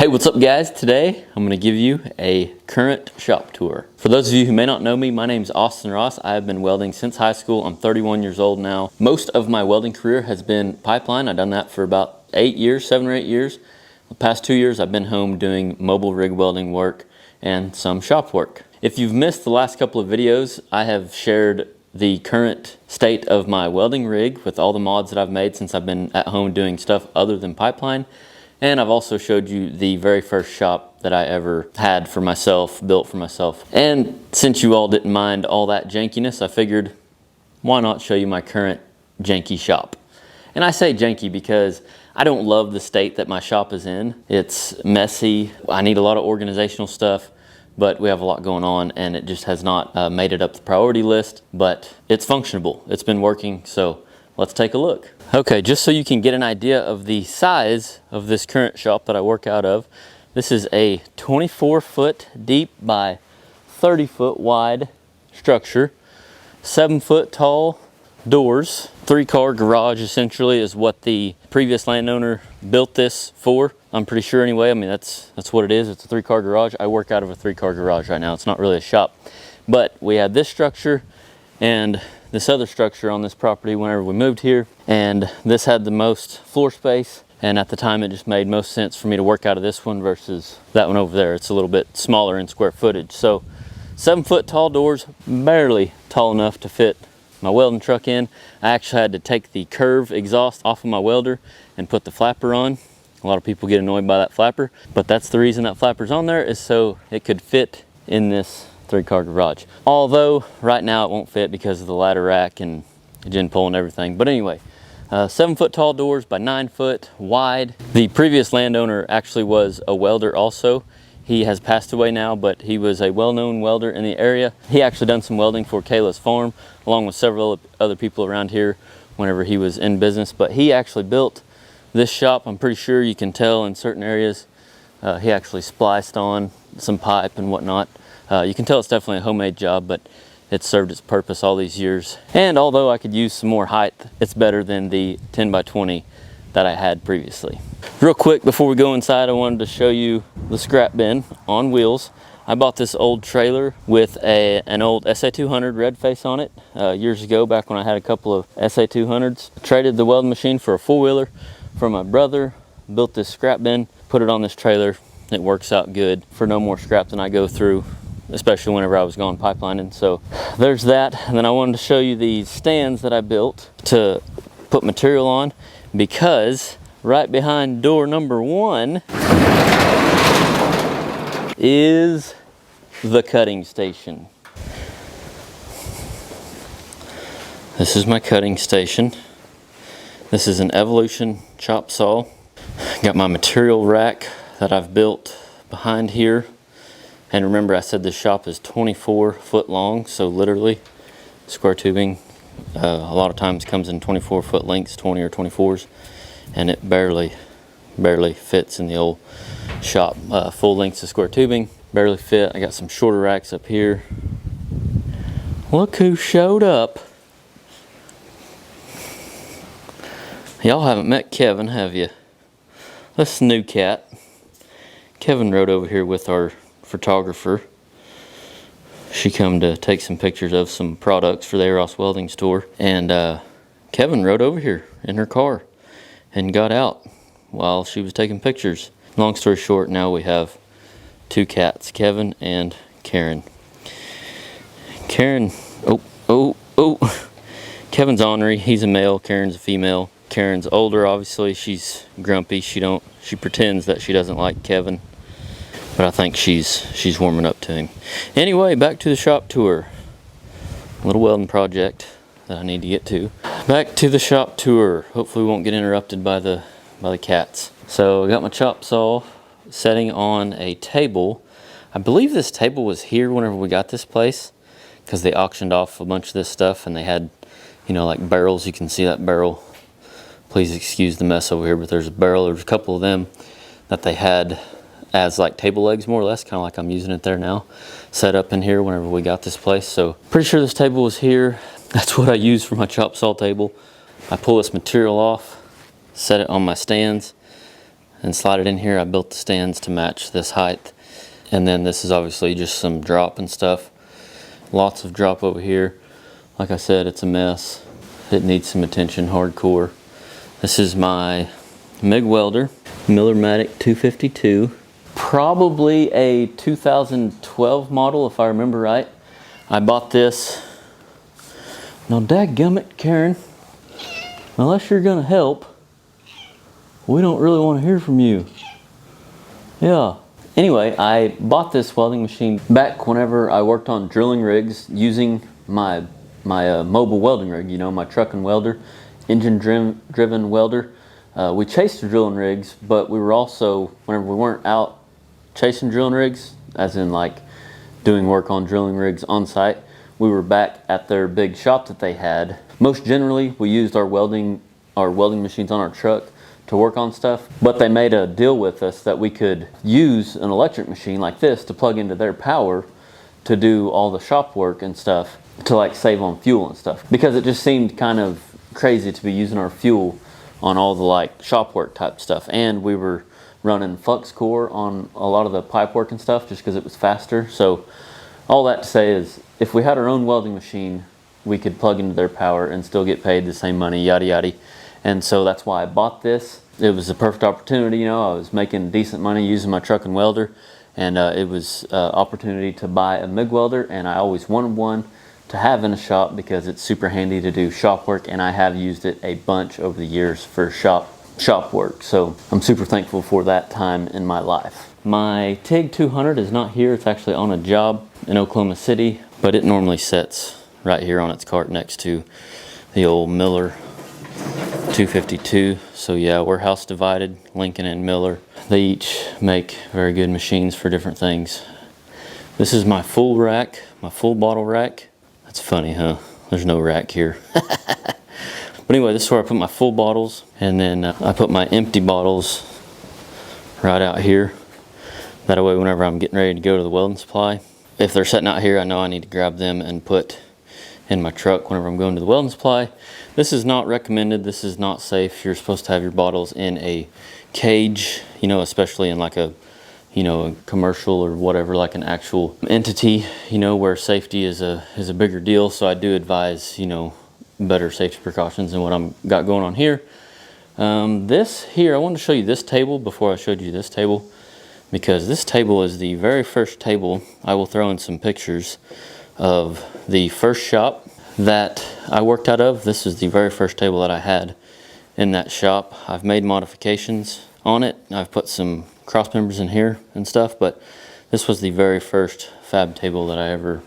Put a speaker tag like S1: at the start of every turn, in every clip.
S1: Hey, what's up guys? Today I'm going to give you a current shop tour. For those of you who may not know me, my name is Austin Ross. I have been welding since high school. I'm 31 years old now. Most of my welding career has been pipeline. I've done that for about 7 or 8 years. The past 2 years I've been home doing mobile rig welding work and some shop work. If you've missed the last couple of videos, I have shared the current state of my welding rig with all the mods that I've made since I've been at home doing stuff other than pipeline. And I've also showed you the very first shop that I ever had for myself, built for myself. And since you all didn't mind all that jankiness, I figured, why not show you my current janky shop? And I say janky because I don't love the state that my shop is in. It's messy. I need a lot of organizational stuff, but we have a lot going on and it just has not made it up the priority list, but it's functionable. It's been working, so let's take a look. Okay, just so you can get an idea of the size of this current shop that I work out of, this is a 24-foot deep by 30-foot wide structure, 7-foot tall doors, 3-car garage essentially is what the previous landowner built this for. I'm pretty sure anyway. I mean, that's what it is. It's a 3-car garage. I work out of a 3-car garage right now. It's not really a shop, but we had this structure and this other structure on this property whenever we moved here, and this had the most floor space, and at the time it just made most sense for me to work out of this one versus that one over there. It's a little bit smaller in square footage. So 7-foot tall doors, barely tall enough to fit my welding truck in. I actually had to take the curve exhaust off of my welder and put the flapper on. A lot of people get annoyed by that flapper, but that's the reason that flapper's on there, is so it could fit in this 3-car garage. Although right now it won't fit because of the ladder rack and gin pole and everything. But anyway, 7-foot tall doors by 9 foot wide. The previous landowner actually was a welder also. He has passed away now, but he was a well-known welder in the area. He actually done some welding for Kayla's farm along with several other people around here whenever he was in business. But he actually built this shop. I'm pretty sure you can tell in certain areas. He actually spliced on some pipe and whatnot. You can tell it's definitely a homemade job, but it's served its purpose all these years. And although I could use some more height, it's better than the 10 by 20 that I had previously. Real quick, before we go inside, I wanted to show you the scrap bin on wheels. I bought this old trailer with an old SA200 red face on it years ago, back when I had a couple of SA200s. I traded the welding machine for a 4-wheeler from my brother, built this scrap bin, put it on this trailer. It works out good for no more scrap than I go through, especially whenever I was going pipelining. So there's that. And then I wanted to show you these stands that I built to put material on, because right behind door number 1 is the cutting station. This is my cutting station. This is an Evolution chop saw. Got my material rack that I've built behind here. And remember, I said this shop is 24 foot long, so literally square tubing a lot of times comes in 24-foot lengths, 20 or 24s, and it barely fits in the old shop. Full lengths of square tubing barely fit. I got some shorter racks up here. Look who showed up. Y'all haven't met Kevin, have you? This is the new cat. Kevin rode over here with our photographer. She come to take some pictures of some products for the arosswelding store, and Kevin rode over here in her car and got out while she was taking pictures. Long story short, now we have 2 cats, Kevin and Karen. Kevin's ornery. He's a male, Karen's a female. Karen's older, obviously. She's grumpy. She pretends that she doesn't like Kevin, but I think she's warming up to him. Anyway, back to the shop tour. A little welding project that I need to get to. Back to the shop tour. Hopefully we won't get interrupted by the cats. So I got my chop saw setting on a table. I believe this table was here whenever we got this place, because they auctioned off a bunch of this stuff, and they had, you know, like barrels. You can see that barrel. Please excuse the mess over here, but there's a barrel. There's a couple of them that they had as like table legs, more or less, kind of like I'm using it there now, set up in here whenever we got this place. So pretty sure this table was here. That's what I use for my chop saw table. I pull this material off, set it on my stands, and slide it in here. I built the stands to match this height. And then this is obviously just some drop and stuff. Lots of drop over here. Like I said, it's a mess. It needs some attention, hardcore. This is my Mig Welder Millermatic 252. Probably a 2012 model if I remember right. I bought this. Now dadgummit, Karen, unless you're gonna help, we don't really want to hear from you. Yeah. Anyway, I bought this welding machine back whenever I worked on drilling rigs using my mobile welding rig, you know, my truck and welder, engine driven welder. We chased the drilling rigs, but we were also, whenever we weren't out chasing drilling rigs, as in like doing work on drilling rigs on site, we were back at their big shop that they had. Most generally, we used our welding machines on our truck to work on stuff, but they made a deal with us that we could use an electric machine like this to plug into their power to do all the shop work and stuff, to like save on fuel and stuff, because it just seemed kind of crazy to be using our fuel on all the like shop work type stuff. And we were running flux core on a lot of the pipe work and stuff just because it was faster. So all that to say is, if we had our own welding machine, we could plug into their power and still get paid the same money, yada yada. And so that's why I bought this. It was a perfect opportunity, you know. I was making decent money using my truck and welder, and it was an opportunity to buy a MIG welder, and I always wanted one to have in a shop because it's super handy to do shop work, and I have used it a bunch over the years for shop work. So I'm super thankful for that time in my life. My TIG 200 is not here. It's actually on a job in Oklahoma City, but it normally sits right here on its cart next to the old Miller 252. So yeah, we're house divided, Lincoln and Miller. They each make very good machines for different things. This is my full rack, my full bottle rack. That's funny, huh? There's no rack here. But anyway, this is where I put my full bottles, and then I put my empty bottles right out here. That way, whenever I'm getting ready to go to the welding supply, if they're sitting out here, I know I need to grab them and put in my truck whenever I'm going to the welding supply. This is not recommended. This is not safe. You're supposed to have your bottles in a cage, you know, especially in like a, you know, a commercial or whatever, like an actual entity, you know, where safety is a bigger deal. So I do advise, you know, better safety precautions than what I'm got going on here. This here, I wanted to show you this table before I showed you this table, because this table is the very first table. I will throw in some pictures of the first shop that I worked out of. This is the very first table that I had in that shop. I've made modifications on it. I've put some cross members in here and stuff, but this was the very first fab table that I ever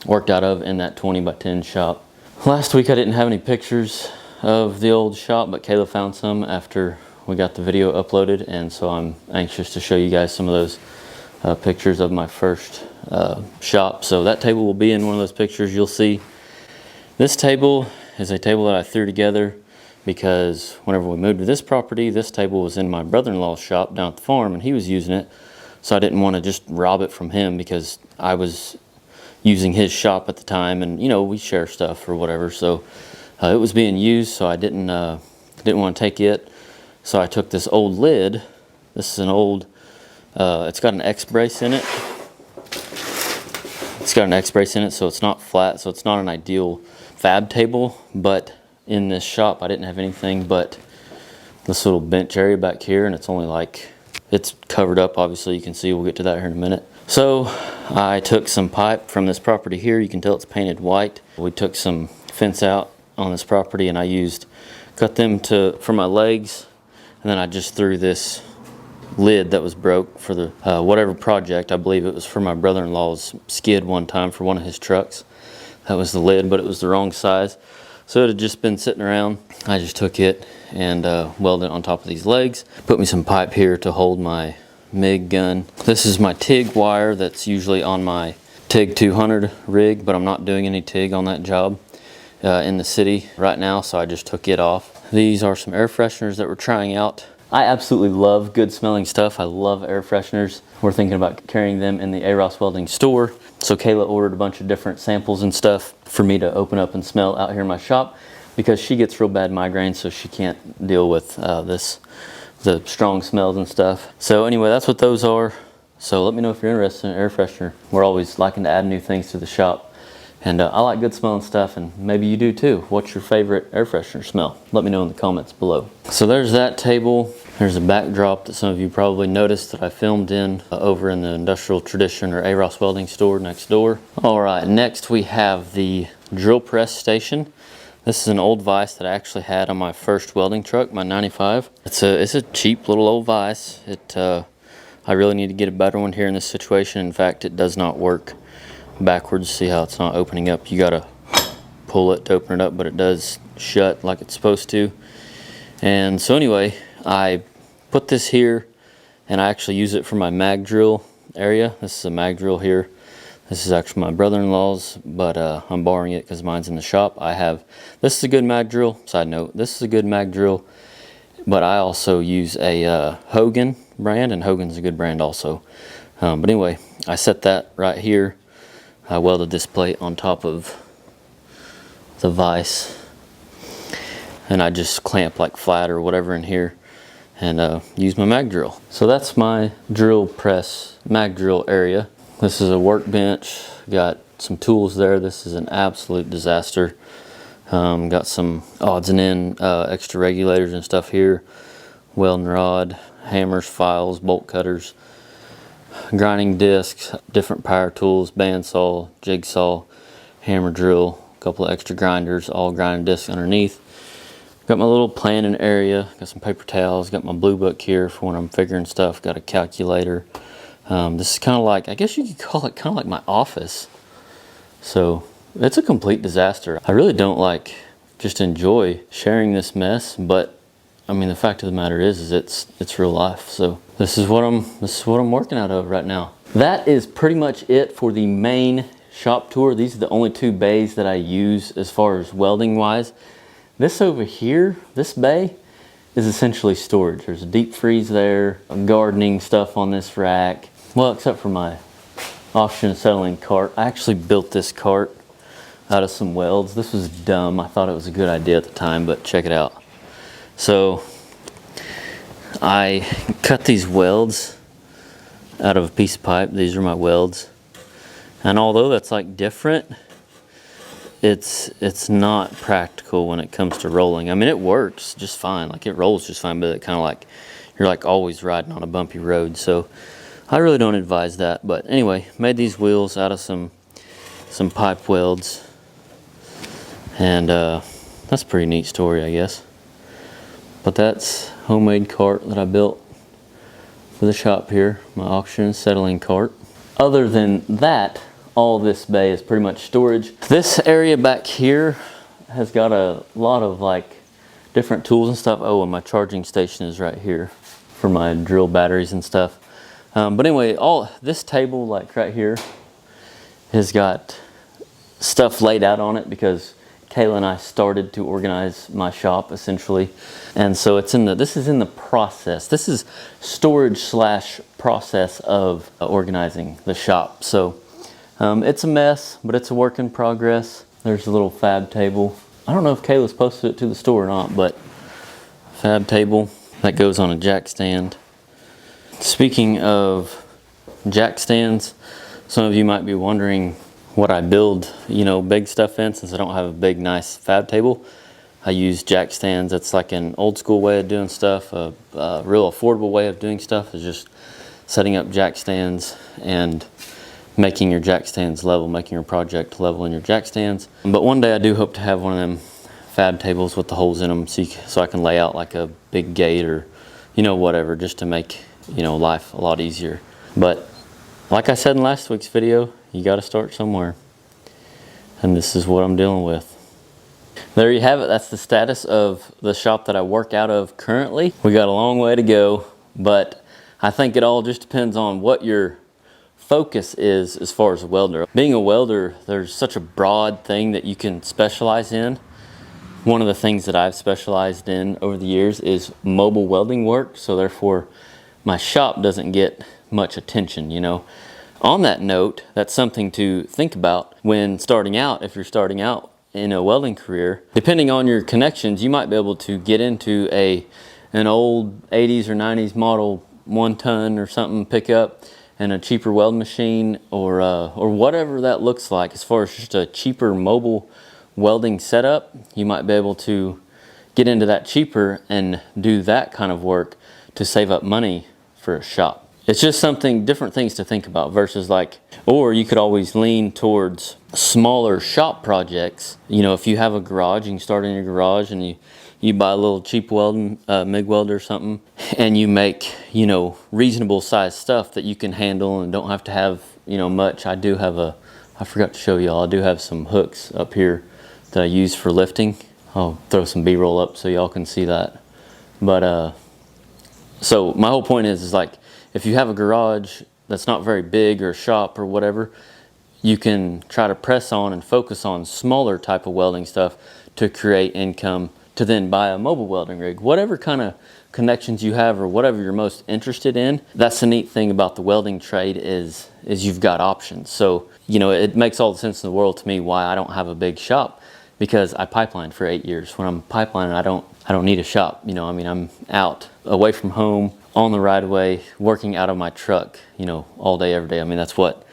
S1: worked out of in that 20 by 10 shop. Last week I didn't have any pictures of the old shop, but Kayla found some after we got the video uploaded, and so I'm anxious to show you guys some of those pictures of my first shop. So that table will be in one of those pictures you'll see. This table is a table that I threw together because whenever we moved to this property, this table was in my brother-in-law's shop down at the farm, and he was using it. So I didn't want to just rob it from him because I was using his shop at the time, and you know, we share stuff or whatever. So it was being used, so I didn't want to take it. So I took this old lid. This is an old, it's got an X brace in it. It's got an X brace in it, so it's not flat, so it's not an ideal fab table. But in this shop, I didn't have anything but this little bench area back here, and it's only like, it's covered up, obviously. You can see, we'll get to that here in a minute. So I took some pipe from this property here. You can tell it's painted white. We took some fence out on this property, and I cut them for my legs, and then I just threw this lid that was broke for the whatever project. I believe it was for my brother-in-law's skid one time for one of his trucks. That was the lid, but it was the wrong size. So it had just been sitting around. I just took it and welded it on top of these legs. Put me some pipe here to hold my MIG gun. This is my TIG wire that's usually on my TIG 200 rig, but I'm not doing any TIG on that job in the city right now, so I just took it off. These are some air fresheners that we're trying out. I absolutely love good smelling stuff. I love air fresheners. We're thinking about carrying them in the arosswelding store. So Kayla ordered a bunch of different samples and stuff for me to open up and smell out here in my shop, because she gets real bad migraines, so she can't deal with this the strong smells and stuff. So anyway, that's what those are. So let me know if you're interested in air freshener. We're always liking to add new things to the shop. And I like good smelling stuff, and maybe you do too. What's your favorite air freshener smell? Let me know in the comments below. So there's that table. There's a backdrop that some of you probably noticed that I filmed in over in the Industrial Tradition or Welding store next door. All right, next we have the drill press station. This is an old vise that I actually had on my first welding truck, my 95. It's a cheap little old vise. I really need to get a better one here in this situation. In fact, it does not work backwards. See how it's not opening up? You gotta pull it to open it up, but it does shut like it's supposed to. And so anyway, I put this here and I actually use it for my mag drill area. This is a mag drill here. This is actually my brother-in-law's, but I'm borrowing it because mine's in the shop. This is a good mag drill. Side note, this is a good mag drill, but I also use a Hogan brand, and Hogan's a good brand also. But anyway, I set that right here. I welded this plate on top of the vise, and I just clamp like flat or whatever in here and use my mag drill. So that's my drill press mag drill area. This is a workbench, got some tools there. This is an absolute disaster. Got some odds and ends, extra regulators and stuff here, welding rod, hammers, files, bolt cutters, grinding discs, different power tools, bandsaw, jigsaw, hammer drill, a couple of extra grinders, all grinding discs underneath. Got my little planning area, got some paper towels, got my blue book here for when I'm figuring stuff, got a calculator. This is kind of like, I guess you could call it kind of like my office. So it's a complete disaster. I really don't just enjoy sharing this mess, but I mean, the fact of the matter is it's real life. So this is what I'm working out of right now. That is pretty much it for the main shop tour. These are the only two bays that I use as far as welding wise. This over here, this bay, is essentially storage. There's a deep freeze there, gardening stuff on this rack. Well, except for my oxygen acetylene cart. I actually built this cart out of some welds. This was dumb. I thought it was a good idea at the time, but check it out. So I cut these welds out of a piece of pipe. These are my welds. And although that's like different, it's not practical when it comes to rolling. I mean, it works just fine. Like, it rolls just fine, but it kind of like, you're like always riding on a bumpy road. So I really don't advise that. But anyway, made these wheels out of some pipe welds. And that's a pretty neat story, I guess. But that's homemade cart that I built for the shop here, my oxygen acetylene cart. Other than that, all this bay is pretty much storage. This area back here has got a lot of like different tools and stuff. Oh, and my charging station is right here for my drill batteries and stuff. But anyway, all this table like right here has got stuff laid out on it because Kayla and I started to organize my shop essentially. And so this is in the process. This is storage / process of organizing the shop. So it's a mess, but it's a work in progress. There's a little fab table. I don't know if Kayla's posted it to the store or not, but fab table that goes on a jack stand. Speaking of jack stands, some of you might be wondering what I build, big stuff in, since I don't have a big, nice fab table. I use jack stands. That's like an old school way of doing stuff. A real affordable way of doing stuff is just setting up jack stands and making your jack stands level, making your project level in your jack stands. But one day I do hope to have one of them fab tables with the holes in them so I can lay out like a big gate or, whatever, just to make, life a lot easier. But like I said in last week's video, you got to start somewhere. And this is what I'm dealing with. There you have it. That's the status of the shop that I work out of currently. We got a long way to go, but I think it all just depends on what your focus is as far as a welder. Being a welder, there's such a broad thing that you can specialize in. One of the things that I've specialized in over the years is mobile welding work, so therefore my shop doesn't get much attention, On that note, that's something to think about when starting out. If you're starting out in a welding career, depending on your connections, you might be able to get into a an old 80s or 90s model 1-ton or something pickup and a cheaper welding machine, or whatever that looks like as far as just a cheaper mobile welding setup, you might be able to get into that cheaper and do that kind of work to save up money for a shop. It's just different things to think about versus like, or you could always lean towards smaller shop projects. You know, if you have a garage, you can start in your garage and you buy a little cheap welding, Mig Welder or something, and you make, you know, reasonable sized stuff that you can handle and don't have to have, you know, much. I forgot to show y'all, I do have some hooks up here that I use for lifting. I'll throw some B-roll up so y'all can see that. But so my whole point is like, if you have a garage that's not very big or a shop or whatever, you can try to press on and focus on smaller type of welding stuff to create income to then buy a mobile welding rig. Whatever kind of connections you have or whatever you're most interested in, that's the neat thing about the welding trade is you've got options. So, you know, it makes all the sense in the world to me why I don't have a big shop, because I pipelined for 8 years. When I'm pipelining, I don't need a shop. You know, I mean, I'm out away from home on the right of way, working out of my truck, you know, all day, every day. I mean, that's what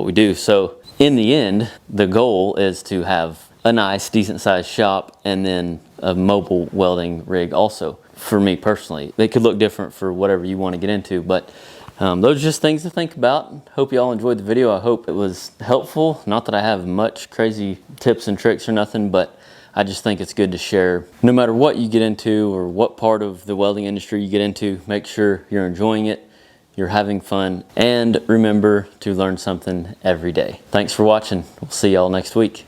S1: we do. So in the end, the goal is to have a nice, decent sized shop and then a mobile welding rig also. For me personally, they could look different for whatever you want to get into, but those are just things to think about. Hope you all enjoyed the video. I hope it was helpful. Not that I have much crazy tips and tricks or nothing, but I just think it's good to share. No matter what you get into or what part of the welding industry you get into, make sure you're enjoying it, you're having fun, and remember to learn something every day. Thanks for watching. We'll see y'all next week.